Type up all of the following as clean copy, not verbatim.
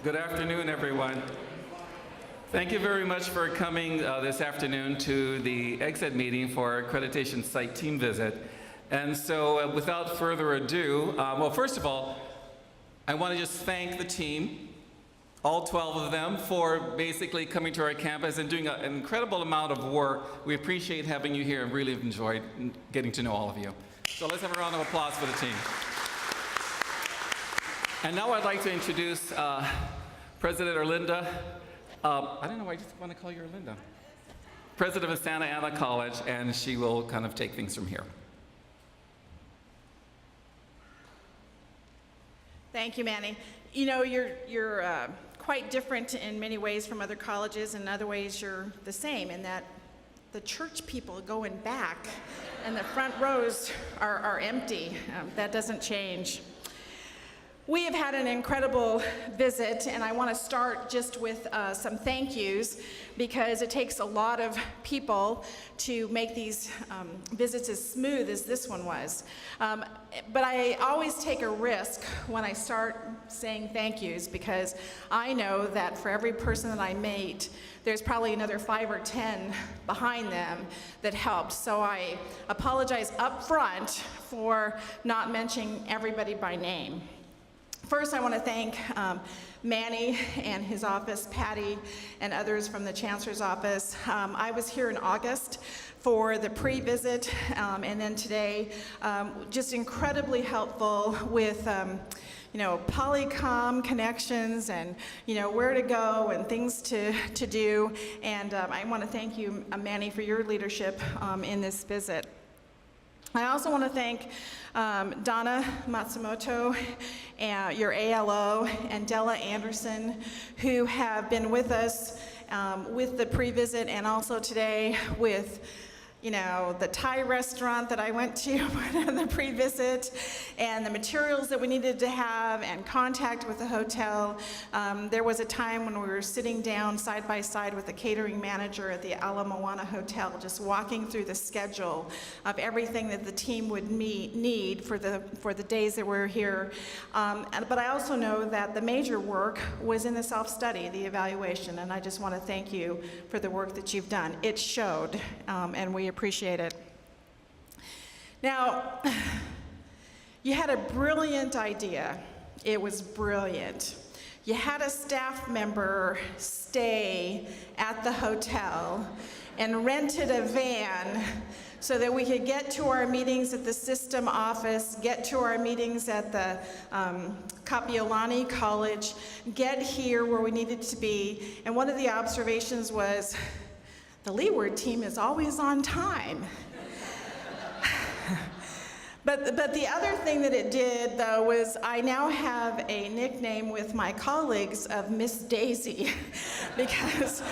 Good afternoon, everyone. Thank you very much for coming this afternoon to the exit meeting for our accreditation site team visit. And so without further ado, well, first of all, I want to just thank the team, all 12 of them, for basically coming to our campus and doing an incredible amount of work. We appreciate having you here and really have enjoyed getting to know all of you. So let's have a round of applause for the team. And now I'd like to introduce President Erlinda. I don't know why I just want to call you Erlinda. President of Santa Ana College, and she will kind of take things from here. Thank you, Manny. You know, you're quite different in many ways from other colleges, and in other ways you're the same in that the church people go in back and the front rows are empty. That doesn't change. We have had an incredible visit, and I want to start just with some thank yous, because it takes a lot of people to make these visits as smooth as this one was. But I always take a risk when I start saying thank yous, because I know that for every person that I meet, there's probably another 5 or 10 behind them that helped. So I apologize up front for not mentioning everybody by name. First, I want to thank Manny and his office, Patty, and others from the Chancellor's office. I was here in August for the pre-visit, and then today, just incredibly helpful with Polycom connections and, where to go and things to do. And I want to thank you, Manny, for your leadership in this visit. I also want to thank Donna Matsumoto, your ALO, and Della Anderson, who have been with us with the pre-visit and also today with the Thai restaurant that I went to in the pre-visit, and the materials that we needed to have, and contact with the hotel. There was a time when we were sitting down side by side with the catering manager at the Ala Moana Hotel, just walking through the schedule of everything that the team would need for the days that we're here. But I also know that the major work was in the self-study, the evaluation, and I just want to thank you for the work that you've done. It showed, and we appreciate it. Now, you had a brilliant idea. It was brilliant. You had a staff member stay at the hotel and rented a van so that we could get to our meetings at the system office, get to our meetings at the Kapiolani College, get here where we needed to be. And one of the observations was, the Leeward team is always on time. But the other thing that it did, though, was I now have a nickname with my colleagues of Miss Daisy, because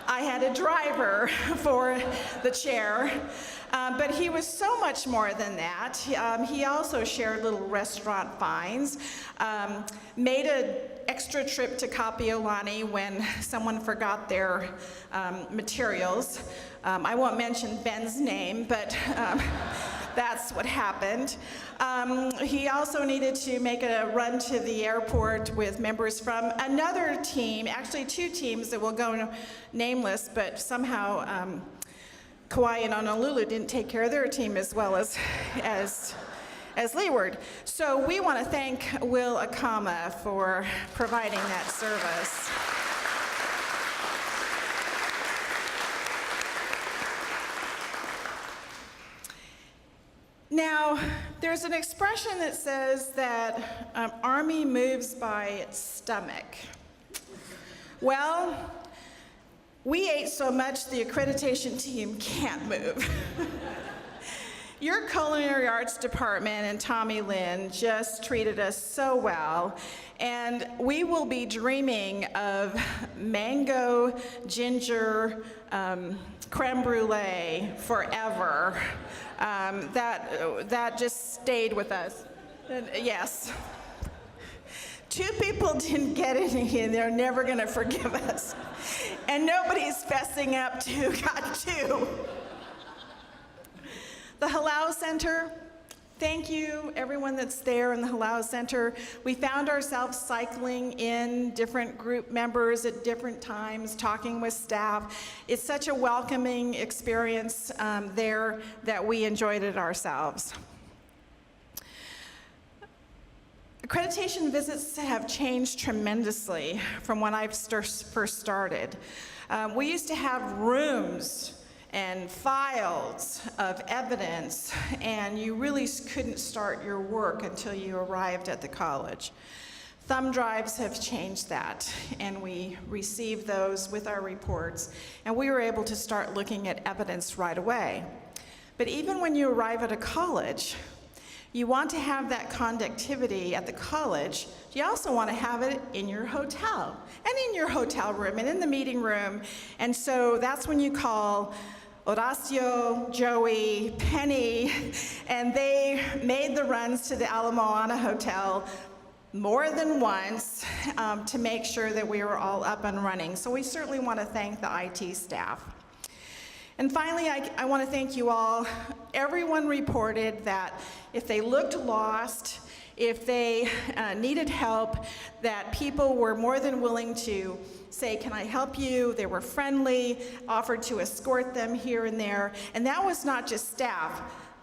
I had a driver for the chair. But he was so much more than that. He also shared little restaurant finds, made an extra trip to Kapiolani when someone forgot their materials. I won't mention Ben's name, but that's what happened. He also needed to make a run to the airport with members from another team, actually 2 teams that will go nameless, but somehow Kauai and Honolulu didn't take care of their team as well as Leeward. So we want to thank Will Akama for providing that service. Now, there's an expression that says that Army moves by its stomach. Well, we ate so much the accreditation team can't move. Your culinary arts department and Tommy Lynn just treated us so well, and we will be dreaming of mango ginger creme brulee forever. That just stayed with us. Yes. 2 people didn't get it, and they're never going to forgive us. And nobody's fessing up to who got 2. The Halal Center, Thank you, everyone that's there in the Halal Center. We found ourselves cycling in different group members at different times, talking with staff. It's such a welcoming experience there that we enjoyed it ourselves. Accreditation visits have changed tremendously from when I first started. We used to have rooms and files of evidence, and you really couldn't start your work until you arrived at the college. Thumb drives have changed that, and we received those with our reports, and we were able to start looking at evidence right away. But even when you arrive at a college, you want to have that conductivity at the college. You also want to have it in your hotel, and in your hotel room, and in the meeting room. And so that's when you call Horacio, Joey, Penny, and they made the runs to the Ala Moana Hotel more than once to make sure that we were all up and running. So we certainly want to thank the IT staff. And finally, I want to thank you all. Everyone reported that if they looked lost, if they needed help, that people were more than willing to say, "Can I help you?" They were friendly, offered to escort them here and there. And that was not just staff,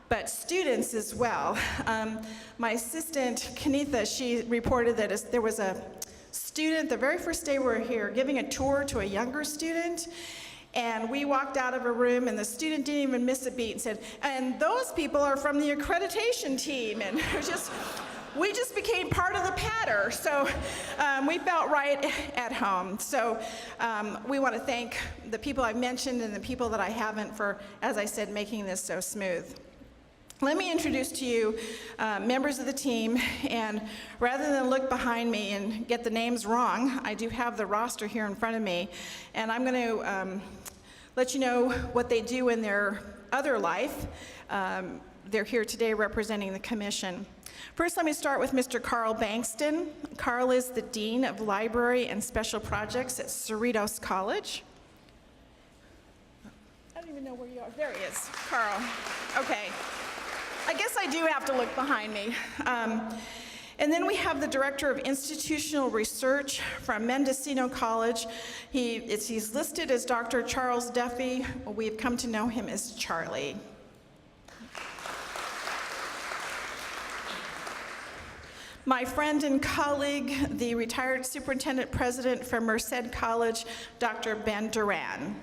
but students as well. My assistant, Kanitha, she reported that there was a student, the very first day we were here, giving a tour to a younger student. And we walked out of a room, and the student didn't even miss a beat and said, "And those people are from the accreditation team." And we just became part of the patter. So we felt right at home. So we want to thank the people I've mentioned and the people that I haven't for, as I said, making this so smooth. Let me introduce to you members of the team, and rather than look behind me and get the names wrong, I do have the roster here in front of me, and I'm going to let you know what they do in their other life. They're here today representing the commission. First, let me start with Mr. Carl Bankston. Carl is the Dean of Library and Special Projects at Cerritos College. I don't even know where you are. There he is, Carl. Okay. I guess I do have to look behind me. And then we have the Director of Institutional Research from Mendocino College. He's listed as Dr. Charles Duffy. We've come to know him as Charlie. My friend and colleague, the retired Superintendent President from Merced College, Dr. Ben Duran.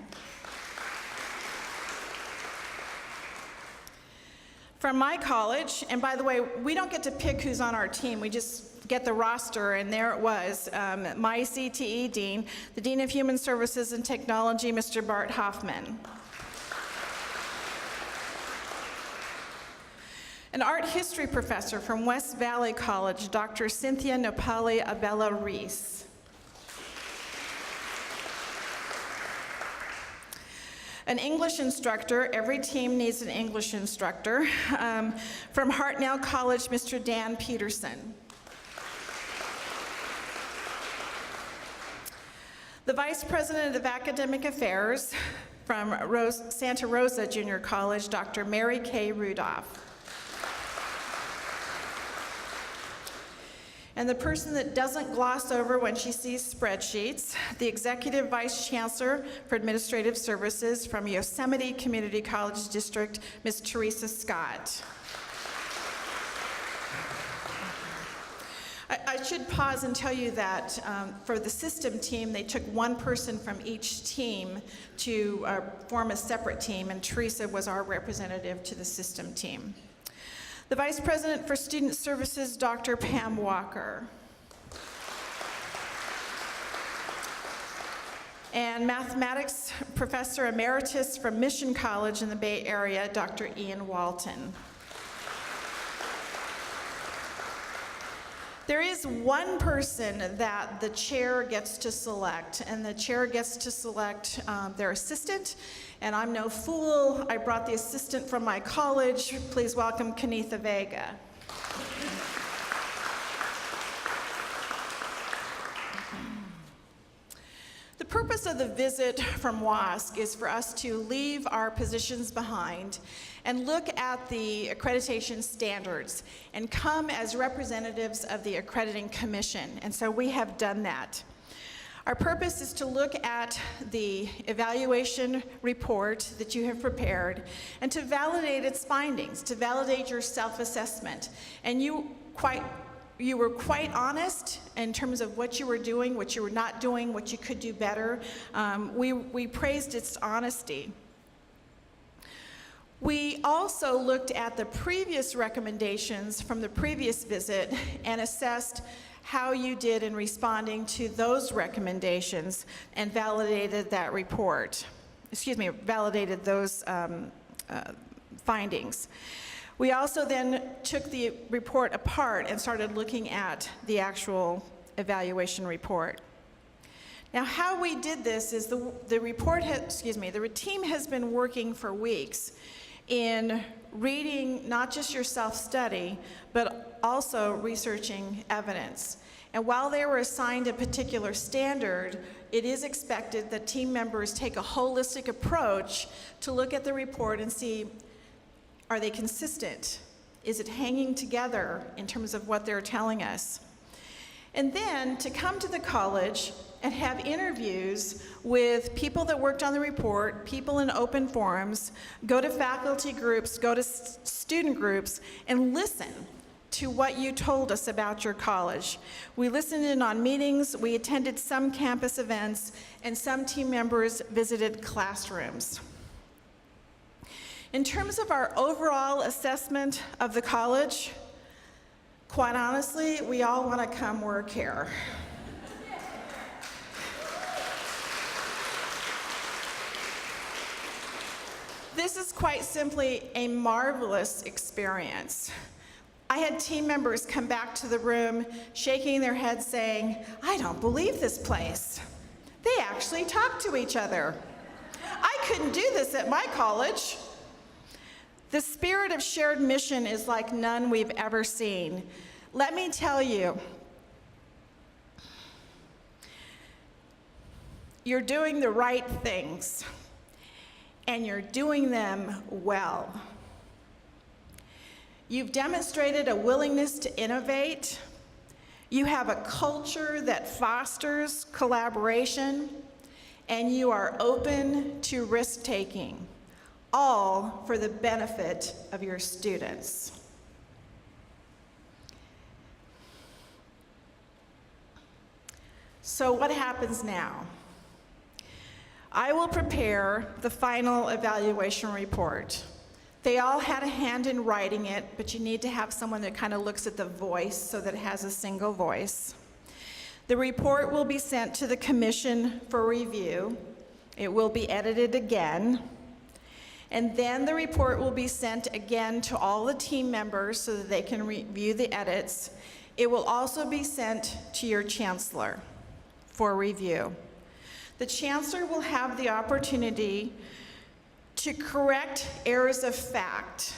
From my college, and by the way, we don't get to pick who's on our team, we just get the roster, and there it was, my CTE Dean, the Dean of Human Services and Technology, Mr. Bart Hoffman. An art history professor from West Valley College, Dr. Cynthia Nopali Abella Reese. An English instructor, every team needs an English instructor, from Hartnell College, Mr. Dan Peterson. The Vice President of Academic Affairs from Santa Rosa Junior College, Dr. Mary Kay Rudolph. And the person that doesn't gloss over when she sees spreadsheets, the Executive Vice Chancellor for Administrative Services from Yosemite Community College District, Ms. Teresa Scott. I should pause and tell you that for the system team, they took one person from each team to form a separate team, and Teresa was our representative to the system team. The Vice President for Student Services, Dr. Pam Walker. And Mathematics Professor Emeritus from Mission College in the Bay Area, Dr. Ian Walton. There is one person that the chair gets to select, and the chair gets to select their assistant. And I'm no fool, I brought the assistant from my college. Please welcome Kanitha Vega. The purpose of the visit from WASC is for us to leave our positions behind and look at the accreditation standards and come as representatives of the Accrediting Commission. And so we have done that. Our purpose is to look at the evaluation report that you have prepared and to validate its findings, to validate your self-assessment. And you were quite honest in terms of what you were doing, what you were not doing, what you could do better. We praised its honesty. We also looked at the previous recommendations from the previous visit and assessed how you did in responding to those recommendations and validated that report. Validated those findings. We also then took the report apart and started looking at the actual evaluation report. Now, how we did this is the team has been working for weeks in reading not just your self-study, but also researching evidence. And while they were assigned a particular standard, it is expected that team members take a holistic approach to look at the report and see, are they consistent? Is it hanging together in terms of what they're telling us? And then to come to the college and have interviews with people that worked on the report, people in open forums, go to faculty groups, go to student groups, and listen to what you told us about your college. We listened in on meetings, we attended some campus events, and some team members visited classrooms. In terms of our overall assessment of the college, quite honestly, we all want to come work here. This is quite simply a marvelous experience. I had team members come back to the room shaking their heads saying, "I don't believe this place. They actually talk to each other. I couldn't do this at my college." The spirit of shared mission is like none we've ever seen. Let me tell you, you're doing the right things, and you're doing them well. You've demonstrated a willingness to innovate. You have a culture that fosters collaboration, and you are open to risk-taking, all for the benefit of your students. So what happens now? I will prepare the final evaluation report. They all had a hand in writing it, but you need to have someone that kind of looks at the voice so that it has a single voice. The report will be sent to the commission for review. It will be edited again. And then the report will be sent again to all the team members so that they can review the edits. It will also be sent to your chancellor for review. The chancellor will have the opportunity to correct errors of fact.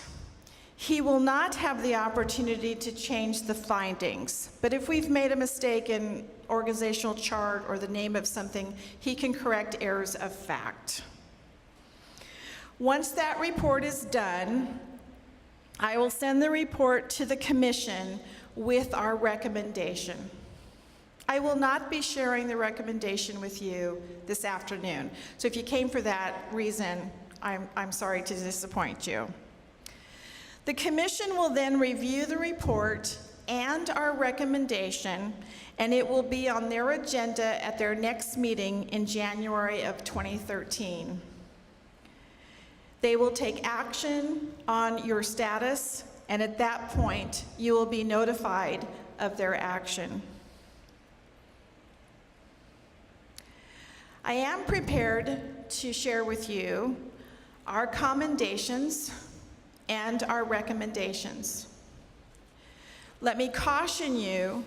He will not have the opportunity to change the findings, but if we've made a mistake in organizational chart or the name of something, he can correct errors of fact. Once that report is done, I will send the report to the commission with our recommendation. I will not be sharing the recommendation with you this afternoon. So if you came for that reason, I'm sorry to disappoint you. The commission will then review the report and our recommendation, and it will be on their agenda at their next meeting in January of 2013. They will take action on your status, and at that point, you will be notified of their action. I am prepared to share with you our commendations and our recommendations. Let me caution you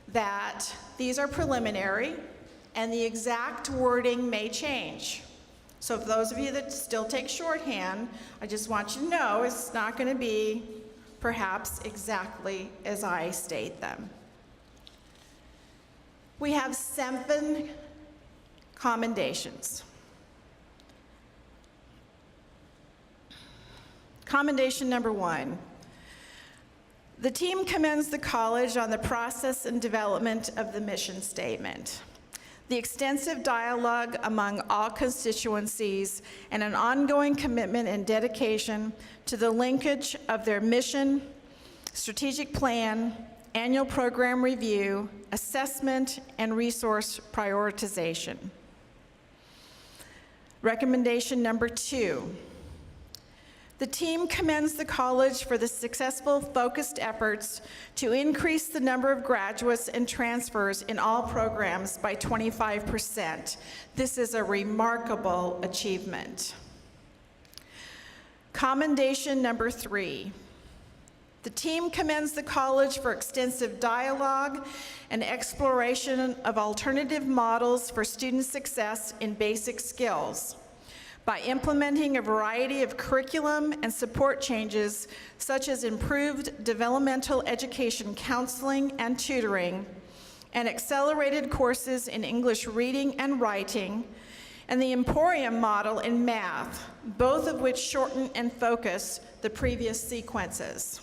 that these are preliminary and the exact wording may change. So for those of you that still take shorthand, I just want you to know it's not going to be perhaps exactly as I state them. We have 7 Commendations. Commendation number 1. The team commends the college on the process and development of the mission statement, the extensive dialogue among all constituencies, and an ongoing commitment and dedication to the linkage of their mission, strategic plan, annual program review, assessment, and resource prioritization. Recommendation number 2. The team commends the college for the successful, focused efforts to increase the number of graduates and transfers in all programs by 25%. This is a remarkable achievement. Commendation number 3. The team commends the college for extensive dialogue and exploration of alternative models for student success in basic skills by implementing a variety of curriculum and support changes, such as improved developmental education counseling and tutoring, and accelerated courses in English reading and writing, and the Emporium model in math, both of which shorten and focus the previous sequences.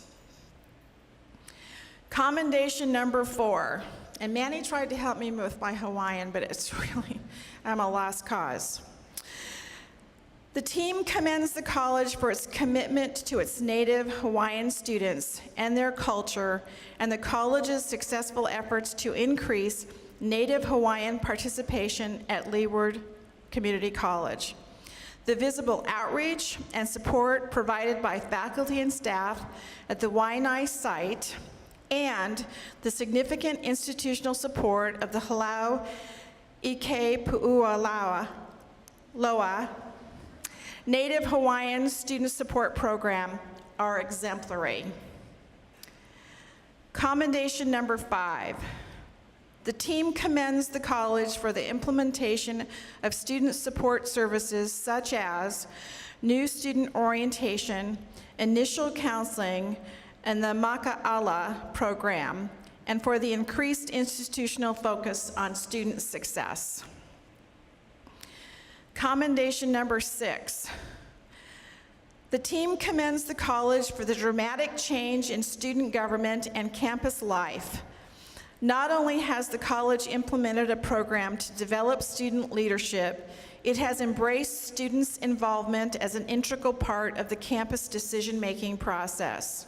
Commendation number 4, and Manny tried to help me with my Hawaiian, but it's really, I'm a lost cause. The team commends the college for its commitment to its native Hawaiian students and their culture, and the college's successful efforts to increase native Hawaiian participation at Leeward Community College. The visible outreach and support provided by faculty and staff at the Waianae site, and the significant institutional support of the Halau Ike Pu'ua Loa Native Hawaiian Student Support Program are exemplary. Commendation number 5. The team commends the college for the implementation of student support services such as new student orientation, initial counseling, and the Maka'ala program, and for the increased institutional focus on student success. Commendation number 6. The team commends the college for the dramatic change in student government and campus life. Not only has the college implemented a program to develop student leadership, it has embraced students' involvement as an integral part of the campus decision-making process.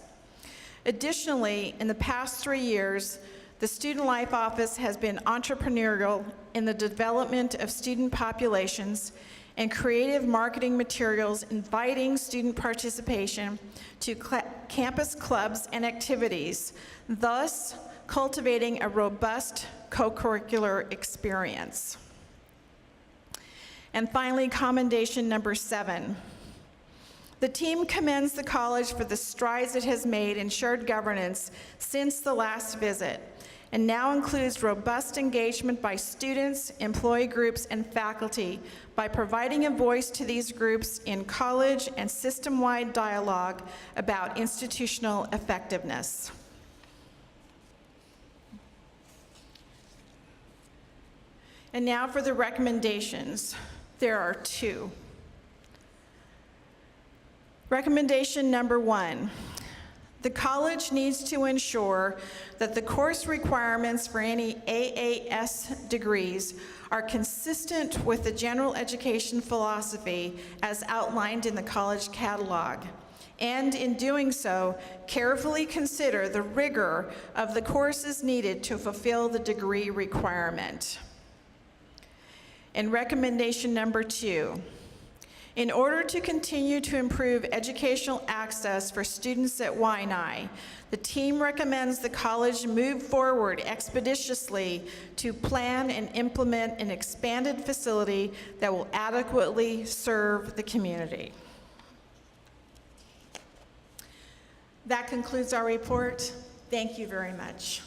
Additionally, in the past 3 years, the Student Life Office has been entrepreneurial in the development of student populations and creative marketing materials inviting student participation to campus clubs and activities, thus cultivating a robust co-curricular experience. And finally, commendation number 7. The team commends the college for the strides it has made in shared governance since the last visit, and now includes robust engagement by students, employee groups, and faculty by providing a voice to these groups in college and system-wide dialogue about institutional effectiveness. And now for the recommendations. There are 2. Recommendation number 1. The college needs to ensure that the course requirements for any AAS degrees are consistent with the general education philosophy as outlined in the college catalog, and in doing so, carefully consider the rigor of the courses needed to fulfill the degree requirement. And recommendation number 2. In order to continue to improve educational access for students at Waianae, the team recommends the college move forward expeditiously to plan and implement an expanded facility that will adequately serve the community. That concludes our report. Thank you very much.